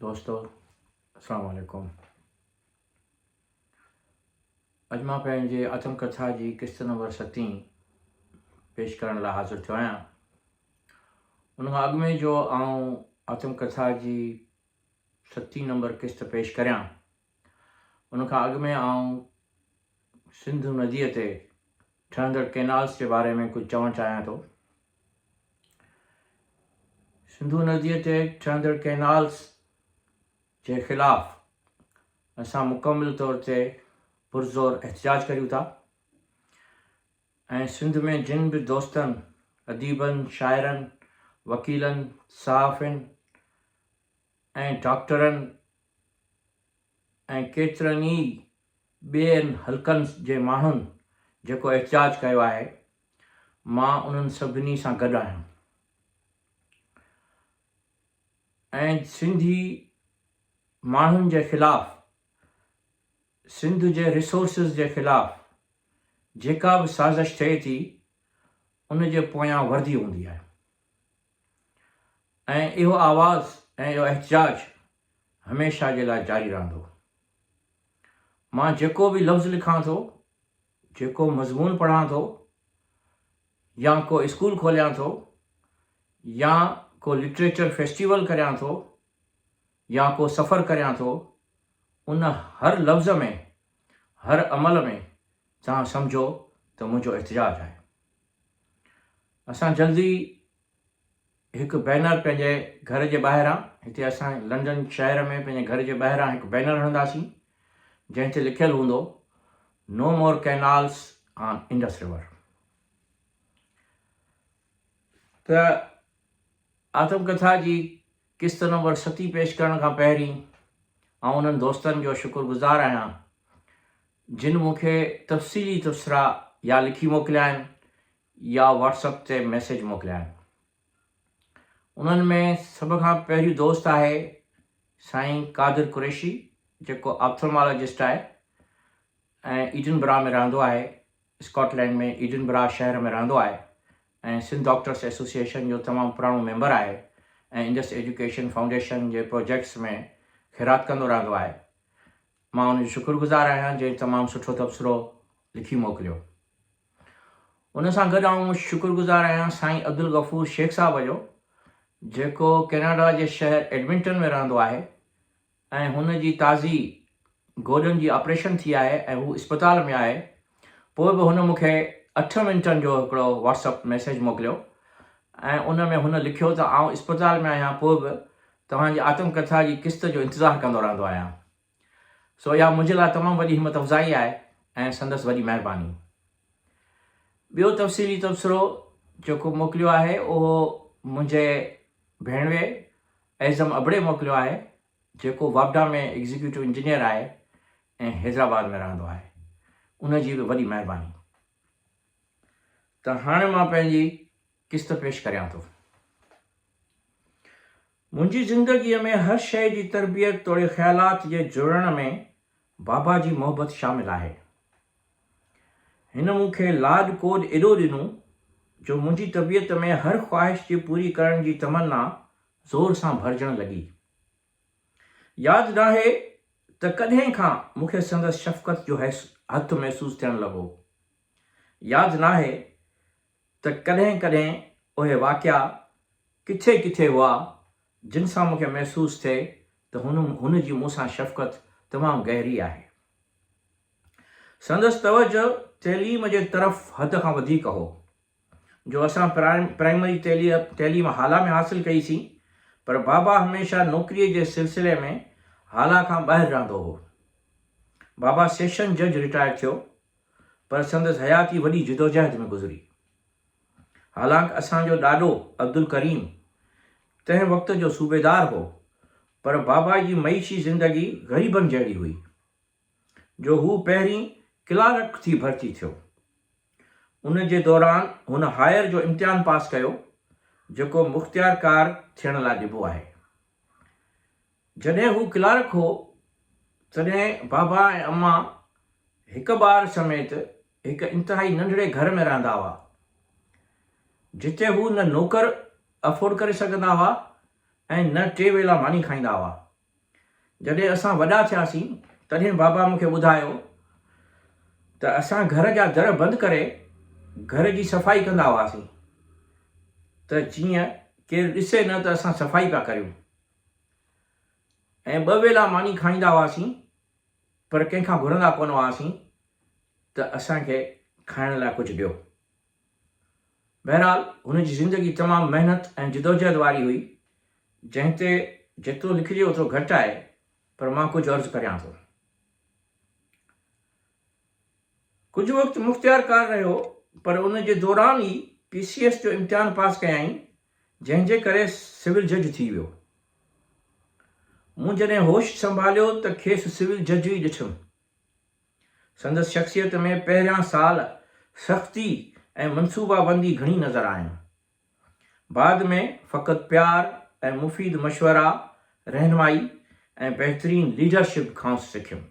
दोस्तों अस्सलाम वालेकुम। अॼु मां पंहिंजे आत्मकथा जी किस्त नंबर 17 पेश करण लाइ हाज़िर थियो आहियां। उन खां अॻु में जो आउं आत्मकथा जी 17 नंबर किस्त पेश करियां, उन खां अॻु में आउं सिंधु नदीअ ते ठहंदड़ कैनाल्स जे बारे में कुझु चवणु चाहियां थो। सिंधु नदीअ ते ठहंदड़ कैनाल्स जे ख़िलाफ़ असां मुकमिल तौर ते पुरज़ोर एहतिजाज करियूं था ऐं सिंध में जिन बि दोस्तनि, अदीबनि, शाइरनि, वकीलनि, सहाफ़ियुनि ऐं डॉक्टरनि ऐं केतिरनि ई ॿियनि हलकनि जे माण्हुनि जेको एहतिजाज कयो आहे, मां उन्हनि सभिनी सां गॾु आहियां ऐं सिंधी माण्हुनि जे ख़िलाफ़, सिंध जे रिसोर्सिस जे ख़िलाफ़ जेका बि साज़िश थिए थी, उन जे पोयां वर्दी हूंदी आहे ऐं इहो आवाज़ ऐं इहो एहतिजाज हमेशह जे लाइ जारी रहंदो। मां जेको बि लफ़्ज़ लिखां थो, जेको मज़मून पढ़ां थो, या को स्कूल खोलियां थो, या को लिटरेचर फेस्टिवल करियां थो, या को सफ़र करियां थो, उन हर लफ़्ज़ में, हर अमल में तव्हां सम्झो त मुंहिंजो एहतिजाज आहे। असां जल्दी हिकु बैनर पंहिंजे घर जे ॿाहिरां, हिते असां लंडन शहर में पंहिंजे घर जे ॿाहिरां हिकु बैनर हणंदासीं जंहिं ते लिखियलु हूंदो, नो मोर कैनाल्स ऑन इंडस रिवर। त आत्मकथा जी किस्त नंबर 17 पेश करण खां पहिरीं ऐं उन्हनि दोस्तनि जो शुक्रगुज़ार आहियां जिन मूंखे तफ़सीली तबसरा या लिखी मोकिलिया आहिनि या व्हाट्सएप ते मैसेज मोकिलिया आहिनि। उन्हनि में सभ खां पहिरियों दोस्त आहे साईं कादिर कुरैशी, जेको ऑप्थेल्मोलॉजिस्ट आहे ऐं ईडनबरा में रहंदो आहे, स्कॉटलैंड में ईडनबरा शहर में रहंदो आहे ऐं सिंध डॉक्टर्स एसोसिएशन जो तमामु पुराणो मेंबर आहे ऐं इंडस एजुकेशन फाउंडेशन जे प्रोजेक्ट्स में ख़ैरात कंदो रहंदो आहे। मां उनजो शुक्रगुज़ार आहियां जंहिं तमामु सुठो तबसरो लिखी मोकिलियो। उन सां गॾु आउं शुक्रगुज़ार आहियां साईं अब्दुल गफ़ूर शेख साहब जो, जेको कैनेडा जे शहर एडमिंटन में रहंदो आहे ऐं हुन जी ताज़ी गोॾनि जी ऑपरेशन थी आहे ऐं हू अस्पताल में आहे। पोइ बि हुन मूंखे 8 मिंटनि जो हिकिड़ो व्हाट्सएप मैसेज मोकिलियो ऐं उन में हुन लिखियो त आउं अस्पताल में आहियां, पोइ बि तव्हांजी आत्मकथा जी किस्त जो इंतज़ारु कंदो रहंदो आहियां। सो इहा मुंहिंजे लाइ तमामु वॾी हिमत अफ़ज़ाई आहे ऐं संदसि वॾी महिरबानी। ॿियो तफ़सीली तबसरो जेको मोकिलियो आहे उहो मुंहिंजे भेणवे एज़म अबड़े मोकिलियो आहे, जेको वापडा में एग्ज़ीक्यूटिव इंजीनियर आहे ऐं हैदराबाद में रहंदो आहे। उन जी बि वॾी महिरबानी। त हाणे मां पंहिंजी किस्त पेश करियां थो। मुंहिंजी ज़िंदगीअ में हर शइ जी तरबियत तोड़े ख़्यालात जे जुड़ण में बाबा जी मोहबत शामिल आहे। हिन मूंखे लाड कोड एॾो ॾिनो जो मुंहिंजी तबियत में हर ख़्वाहिश जी पूरी करण जी तमन्ना ज़ोर सां भरिजण लॻी। यादि नाहे त कॾहिं खां मूंखे संदसि शफ़क़त जो हथु महसूसु थियणु लॻो। यादि नाहे त कॾहिं कॾहिं उहे वाक़िया किथे किथे हुआ जिन सां मूंखे महसूसु थिए त हुन जी मूंसां शफ़क़त तमामु गहरी आहे। संदसि तवजो तइलीम जे तरफ़ हद खां वधीक हो। जो असां प्राइमरी तइलीम हाला में हासिलु कईसीं, पर बाबा हमेशह नौकरीअ जे सिलसिले में हाला खां ॿाहिरि रहंदो हो। बाबा सेशन जज रिटायर थियो, पर संदसि हयाती वॾी जिदोजहद में गुज़री। हालांकि असांजो ॾाॾो अब्दुल करीम तंहिं वक़्त जो सूबेदार हो, पर बाबा जी मईशी ज़िंदगी ग़रीबनि जहिड़ी हुई। जो हू पहिरीं क्लार्क थी भर्ती थियो। उन जे दौरान हुन हायर जो इम्तिहान पास कयो, जेको मुख़्तियारकार थियण लाइ ॾिबो आहे। जॾहिं हू क्लार्क हो, तॾहिं बाबा ऐं अम्मा हिकु ॿार समेत हिकु इंतिहाई नंढड़े घर में रहंदा हुआ, जिते हू न नौकर अफोर्ड करे सघंदा हुआ ऐं न टे वेला मानी खाईंदा हुआ। जॾहिं असां वॾा थियासीं तॾहिं बाबा मूंखे ॿुधायो त असां घर जा दर बंदि करे घर जी सफ़ाई कंदा हुआसीं त जीअं केरु ॾिसे न त असां सफ़ाई पिया करियूं, ऐं 2 वेला मानी खाईंदा हुआसीं पर कंहिंखां घुरंदा कोन हुआसीं त असांखे खाइण लाइ कुझु ॾियो। बहरहाल हुनजी ज़िंदगी तमामु महिनत ऐं जिदोजहद वारी हुई, जंहिं ते जेतिरो लिखिजे ओतिरो घटि आहे, पर मां कुझु अर्ज़ु करियां थो। कुझु वक़्तु मुख़्तियारकार रहियो, पर उन जे दौरान ई PCS जो इम्तिहान पास कयाईं, जंहिंजे करे सिविल जज थी वियो। मूं जॾहिं होश संभालियो त खेसि सिविल जज ई ॾिठुमि। संदसि शख़्सियत में पहिरियां साल सख़्ती ऐं मनसूबाबंदी घणी नज़र आयमि। बाद में फ़क़ति प्यार ऐं मुफ़ीद मशवरा, रहनुमाई ऐं बहितरीन लीडरशिप खां सिखियुमि।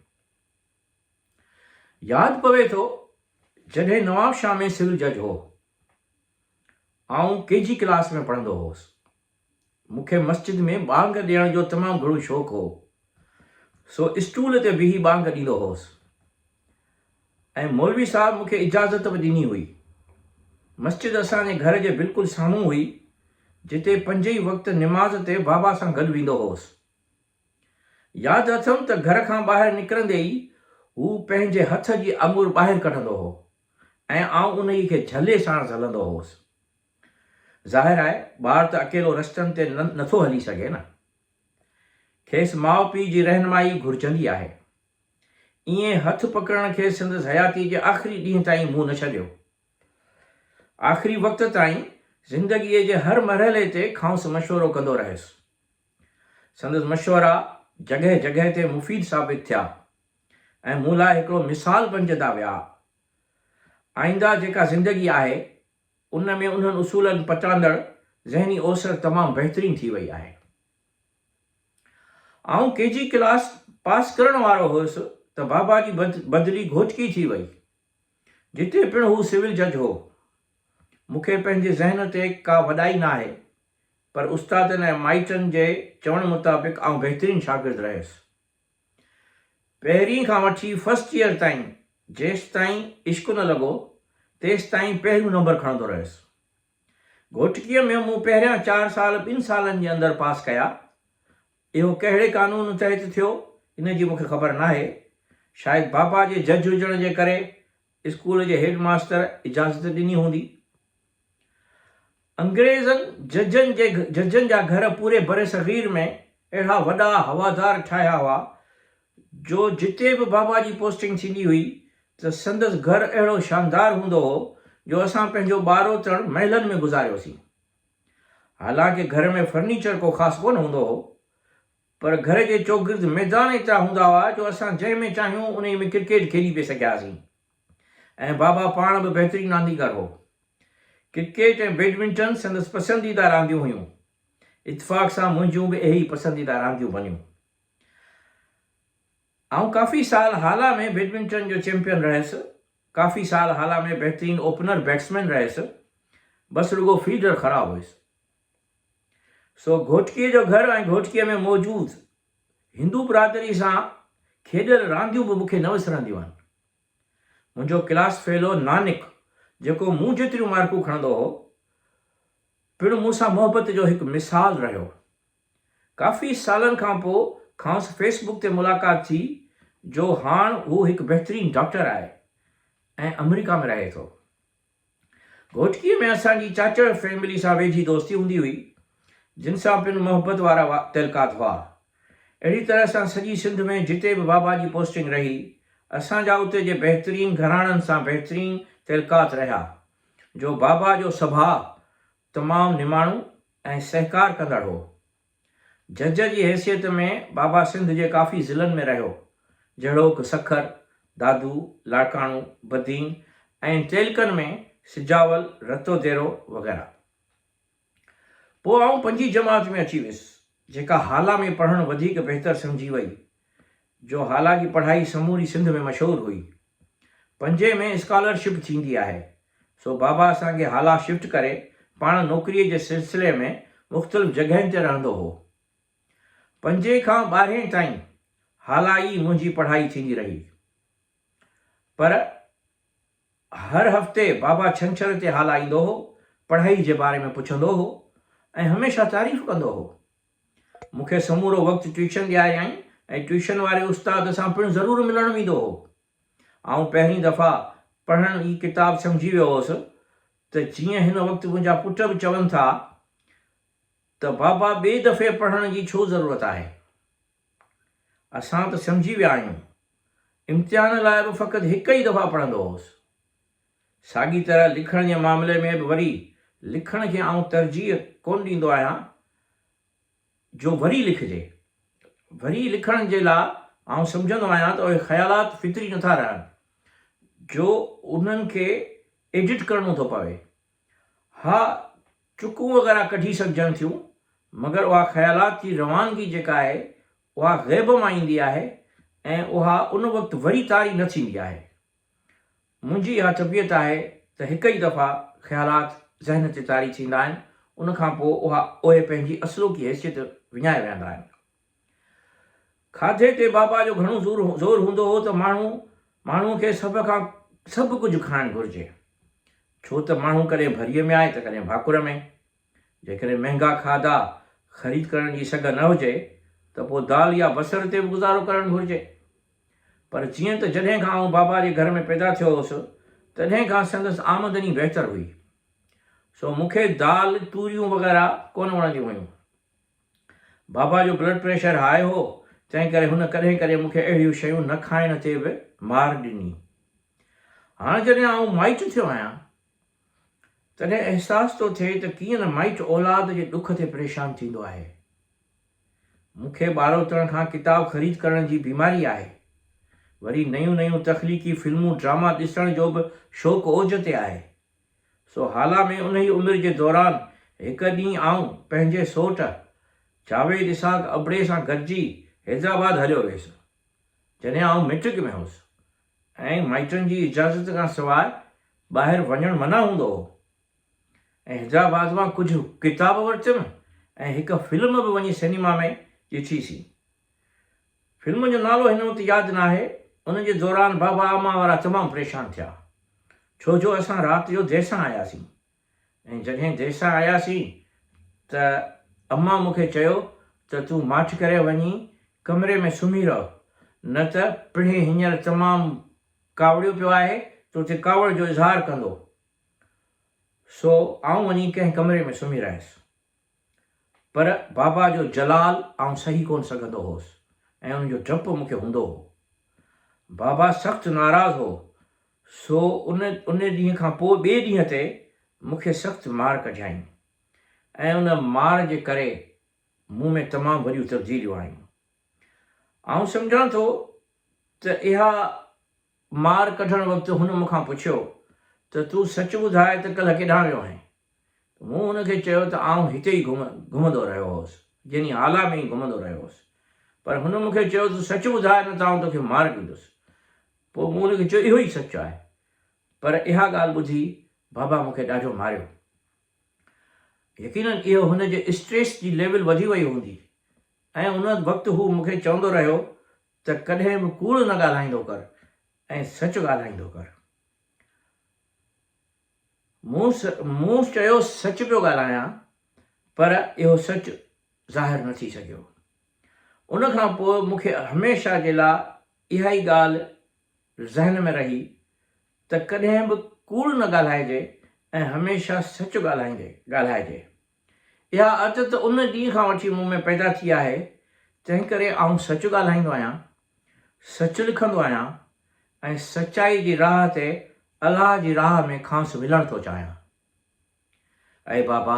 यादि पवे थो जॾहिं नवाबशाह में सिविल जज हो, आउं KG क्लास में पढ़ंदो हुउसि। मूंखे मस्जिद में बांग ॾियण जो तमामु घणो शौक़ु हो, सो स्टूल ते बीही बांग ॾींदो हुउसि, ऐं मौलवी साहब मूंखे इजाज़त बि ॾिनी हुई। मस्जिद असांजे घर जे बिल्कुलु साम्हूं हुई, जिते 5 ई वक़्त निमाज़ ते बाबा सां गॾु वेंदो हुउसि। यादि अथमि त घर खां ॿाहिरि निकिरंदे ई हू पंहिंजे हथ जी आङुर ॿाहिरि कढंदो हो ऐं आउं उन खे झले सां हलंदो हुउसि। ज़ाहिर आहे ॿार त अकेलो रस्तनि ते नथो हली सघे न, खेसि माउ पीउ जी रहनुमाई घुरिजंदी आहे। ईअं हथ पकड़ण खे संदसि हयाती जे आख़िरी ॾींहं ताईं मूं न छॾियो। आख़िरी वक़्त ताईं ज़िंदगीअ जे हर मरहले ते खांसि मशवरो कंदो रहियुसि। संदसि मशवरा जॻह जॻह ते मुफ़ीद साबित थिया ऐं मूं लाइ हिकिड़ो मिसाल बणिजंदा विया। आईंदा जेका ज़िंदगी आहे उन में उन्हनि उसूलनि पटांदड़ ज़हनी ओसर तमामु बहितरीन थी वई आहे। आउं KG क्लास पास करण वारो हुयुसि त बाबा जी बदली घोटकी थी वई, जिते पिणु हू सिविल जज हो। मूंखे पंहिंजे ज़हन ते का वॾाई न आहे, पर उस्तादनि ऐं माइटनि जे चवण मुताबिक़ आउं बहितरीन शागिर्दु रहियुसि। पहिरीं खां वठी फर्स्ट ईयर ताईं जेसि ताईं इश्कु न लॻो तेसि ताईं पहिरियों नंबर खणंदो रहियुसि। घोटकीअ में मूं पहिरियां 4 साल 2 सालनि जे अंदरि पास कया। इहो कहिड़े क़ानून तहत थियो इन जी मूंखे ख़बर न आहे। शायदि बाबा जे जज हुजण जे करे स्कूल जे हेड मास्टर इजाज़त ॾिनी हूंदी। अंग्रेज़नि जजनि जा घर पूरे बर सग़ीर में अहिड़ा वॾा हवादार ठाहिया हुआ जो जिते बि बाबा जी पोस्टिंग थींदी हुई त संदसि घर अहिड़ो शानदार हूंदो हो जो असां पंहिंजो ॿारो तण महलनि में गुज़ारियोसीं। हालांकि घर में फर्नीचर को ख़ासि कोन हूंदो हो, पर घर जे चौगिर्द मैदान एतिरा हूंदा हुआ जो असां जंहिं में चाहियूं उन में क्रिकेट खेॾी पिए सघियासीं। ऐं बाबा पाण बि बहितरीन रांदीगर हो। क्रिकेट ऐं बैडमिंटन संदसि पसंदीदा रांदियूं हुयूं। इत्तेफ़ाक़ सां मुंहिंजूं बि इहे ई पसंदीदा रांदियूं बनियूं। आउं काफ़ी साल हाला में बैडमिंटन जो चैंपियन रहियुसि। काफ़ी साल हाला में बहितरीन ओपनर बैट्समैन रहियुसि। बसि रुगो फील्डर ख़राबु हुयुसि। सो घोटकीअ जो घर ऐं घोटकीअ में मौजूदु हिंदू बिरादरी सां खेॾियल रांदियूं बि मूंखे न विसरंदियूं आहिनि। मुंहिंजो क्लास फेलो नानिक, जेको मूं जेतिरियूं मार्कूं खणंदो हो, पिणु मूंसां मोहबत जो हिकु मिसाल रहियो। काफ़ी सालनि खां पोइ खांसि फेसबुक ते मुलाक़ात थी जो हाणे हू हिकु बहितरीन डॉक्टर आहे ऐं अमेरिका में रहे थो। घोटकीअ में असांजी चाचड़ फैमिली सां वेझी दोस्ती हूंदी हुई, जिन सां पिणु मोहबत वारा तइलुकात हुआ। अहिड़ी तरह सां सॼी सिंध में जिते बि बाबा जी पोस्टिंग रही, असांजा उते जे बहितरीन घराणनि सां बहितरीन तइलुकात रहिया, जो बाबा जो सुभाउ तमामु निमाणो ऐं सहकार कंदड़ हो। जज जी हैसियत में बाबा सिंध जे काफ़ी ज़िलनि में रहियो, जहिड़ोकि सखर, दादू, लाड़काणो, बदीन ऐं तेलकनि में सिजावल, रतोदेरो वग़ैरह। पोइ आउं 5हीं जमात में अची वियुसि, जेका हाला में पढ़णु वधीक बहितर सम्झी वई, जो हाला जी पढ़ाई समूरी सिंध में मशहूरु हुई। 5 में स्कॉलरशिप थींदी आहे, सो बाबा असांखे हाला शिफ्ट करे पाण नौकरीअ जे सिलसिले में मुख़्तलिफ़ जॻहियुनि ते रहंदो हो। 5 खां 12 ताईं हालाई मुंहिंजी पढ़ाई थींदी रही। पर हर हफ़्ते बाबा छंछर ते हाला ईंदो हो, पढ़ाई जे बारे में पुछंदो हो ऐं हमेशह तारीफ़ कंदो हो। मूंखे समूरो वक़्तु ट्यूशन ॾियारियईं ऐं ट्यूशन वारे उस्ताद सां पिणु ज़रूरु मिलणु वेंदो हो। आउं पहिरीं दफ़ा पढ़ण जी किताब सम्झी वियो हुअसि त जीअं हिन वक़्तु मुंहिंजा पुट बि चवनि था त बाबा ॿिए दफ़े पढ़ण जी छो ज़रूरत आहे, असां त सम्झी विया आहियूं। इम्तिहान लाइ बि फ़क़ति हिकु ई दफ़ा पढ़ंदो हुउसि। साॻी तरह लिखण जे मामले में बि वरी लिखण खे आउं तरजीह कोन ॾींदो आहियां जो वरी लिखिजे। वरी लिखण जे लाइ आउं सम्झंदो आहियां त उहे ख़्यालात फितरी नथा रहनि, जो उन्हनि खे एडिट करणो थो पवे। हा, चुकूं वग़ैरह कढी सघजनि थियूं, मगर उहा ख़्यालात जी रवानगी जेका आहे उहा ग़ैब मां ईंदी आहे ऐं उहा उन वक़्तु वरी तारी न थींदी आहे। मुंहिंजी इहा तबियत आहे त हिकु ई दफ़ा ख़्यालात ज़हन ते तारी थींदा आहिनि, उनखां पोइ उहे पंहिंजी असलो की हैसियत विञाए वेंदा आहिनि। खाधे ते बाबा जो घणो ज़ोर हूंदो हो त माण्हूअ खे सभु कुझु खाइणु घुरिजे, छो त माण्हू कॾहिं भरीअ में आहे त कॾहिं भाकुर में। जेकॾहिं महांगा खाधा ख़रीद करण जी सघ न हुजे त पोइ दाल या बसर ते बि गुज़ारो करणु घुरिजे। पर जीअं त जॾहिं खां आउं बाबा जे घर में पैदा थियो हुउसि तॾहिं खां संदसि आमदनी बहितर हुई, सो मूंखे दाल तूरियूं वग़ैरह कोन वणंदियूं हुयूं। बाबा जो ब्लड प्रेशर हाई हो, तंहिं करे हुन कॾहिं कॾहिं मूंखे अहिड़ियूं शयूं न खाइण ते बि मार ॾिनी। हाणे जॾहिं आउं माइट थियो आहियां तॾहिं अहसासु थो थिए त कीअं न माइट औलाद जे ॾुख ते परेशान थींदो आहे। मूंखे ॿारोतण खां किताब ख़रीद करण जी बीमारी आहे। वरी नयूं नयूं तख़लीक़ी फिल्मूं ड्रामा ॾिसण जो बि शौक़ु ओज ते आहे। सो हाल में उन ई उमिरि जे दौरान हिकु ॾींहुं आउं पंहिंजे सोट जावेद इसाक अबड़े सां गॾिजी हैदराबाद हलियो वियुसि जॾहिं आउं मैट्रिक में हुउसि ऐं माइटनि जी इजाज़त खां सवाइ ॿाहिरि वञणु मना हूंदो हो। ऐं हैदराबाद मां कुझु किताब वरितमि ऐं हिकु फिल्म बि वञी सिनेमा में ॾिठीसीं। फिल्म जो नालो हिन वक़्तु यादि न आहे। उन जे दौरान बाबा अम्मा वारा तमामु परेशान थिया, छो जो असां राति जो देरि सां आयासीं ऐं जॾहिं देरि सां आयासीं त अम्मा मूंखे चयो त तूं माठि करे वञी कमरे में सुम्ही रहो, न त पिणे हींअर तमामु कावड़ियो पियो आहे त उते कावड़ जो इज़हार कंदो। सो आउं वञी कंहिं कमरे में सुम्ही रहियसि। पर बाबा जो जलाल आउं सही कोन सघंदो हुउसि ऐं उनजो डपु मूंखे हूंदो हो। बाबा सख़्तु नाराज़ हो, सो उन ॾींहं खां पोइ ॿिए ॾींहं ते मूंखे सख़्तु मार कढियाईं ऐं उन मार जे करे मूं में तमामु वॾियूं तब्दीलियूं आयूं। आउं सम्झां थो त इहा मार कढण वक़्तु हुन मूंखां पुछियो त तूं सचु ॿुधाए त कल्ह केॾांहुं वियो आहीं। मूं हुनखे चयो त आउं हिते ई घुमंदो रहियो हुउसि, यानी आला में ई घुमंदो रहियो हुउसि। पर हुन मूंखे चयो तूं सचु ॿुधाए न त आउं तोखे मार ॾींदुसि। पोइ मूं हुनखे चयो इहो ई सचु आहे। पर इहा ॻाल्हि ॿुधी बाबा मूंखे ॾाढो मारियो। यकीनन इहो हुनजे स्ट्रेस जी लेवल वधी वई हूंदी ऐं उन वक़्तु हू मूंखे चवंदो रहियो त कॾहिं बि कूड़ न ॻाल्हाईंदो कर ऐं सचु ॻाल्हाईंदो कर। मूं चयो सच पियो ॻाल्हायां, पर इहो सच ज़ाहिर न थी सघियो। उन खां पोइ मूंखे हमेशह जे लाइ इहा ई ॻाल्हि ज़हन में रही त कॾहिं बि कूड़ न ॻाल्हाइजे ऐं हमेशह सचु ॻाल्हाइजे। इहा आदत उन ॾींहं खां वठी मूं में पैदा थी आहे। तंहिं करे आउं सचु ॻाल्हाईंदो आहियां, सचु लिखंदो आहियां ऐं सचाई जी राह ते अलाह जी राह में खांसि मिलणु थो चाहियां। ऐं बाबा,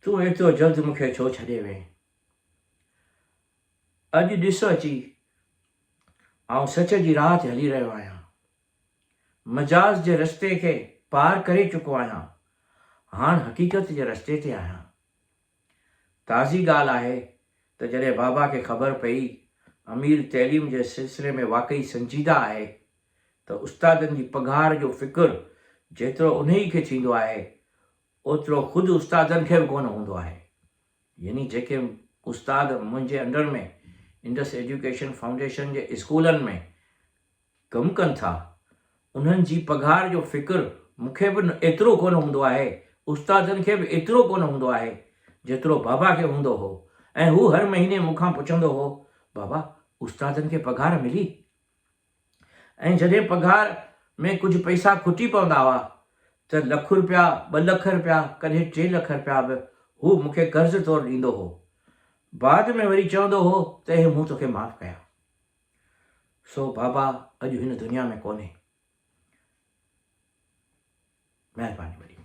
तूं एतिरो जल्द मूंखे छो छॾे वें? अॼु ॾिस अची आउं सच जी राह ते हली रहियो आहियां, मजाज़ जे रस्ते खे पार करे चुको आहियां, हाणे हक़ीक़त जे रस्ते ते आहियां। ताज़ी ॻाल्हि आहे त जॾहिं बाबा खे ख़बर पई अमीर तइलीम जे सिलसिले में वाक़ई संजीदा आहे त उस्तादनि जी पघार जो फ़िक्रु जेतिरो उन ई खे थींदो आहे ओतिरो ख़ुदि उस्तादनि खे बि कोन हूंदो आहे। यानी जेके उस्ताद मुंहिंजे अंडर में इंडस एजुकेशन फाउंडेशन जे स्कूलनि में कमु कनि था, उन्हनि जी पघार जो फ़िक्रु मूंखे बि एतिरो कोन हूंदो आहे, उस्तादनि खे बि एतिरो कोन हूंदो आहे जेतिरो बाबा खे हूंदो हो। ऐं हू हर महीने मूंखां पुछंदो हो, बाबा उस्तादनि खे पघार मिली? ऐं जॾहिं पघार में कुझु पैसा खुटी पवंदा हुआ त ₹1,00,000, ₹2,00,000, कॾहिं ₹3,00,000 बि हू मूंखे कर्ज़ तौरु ॾींदो हो। बाद में वरी चवंदो हो त हे मूं तोखे माफ़ कया। सो बाबा अॼु हिन दुनिया में कोन्हे। महिरबानी वॾी।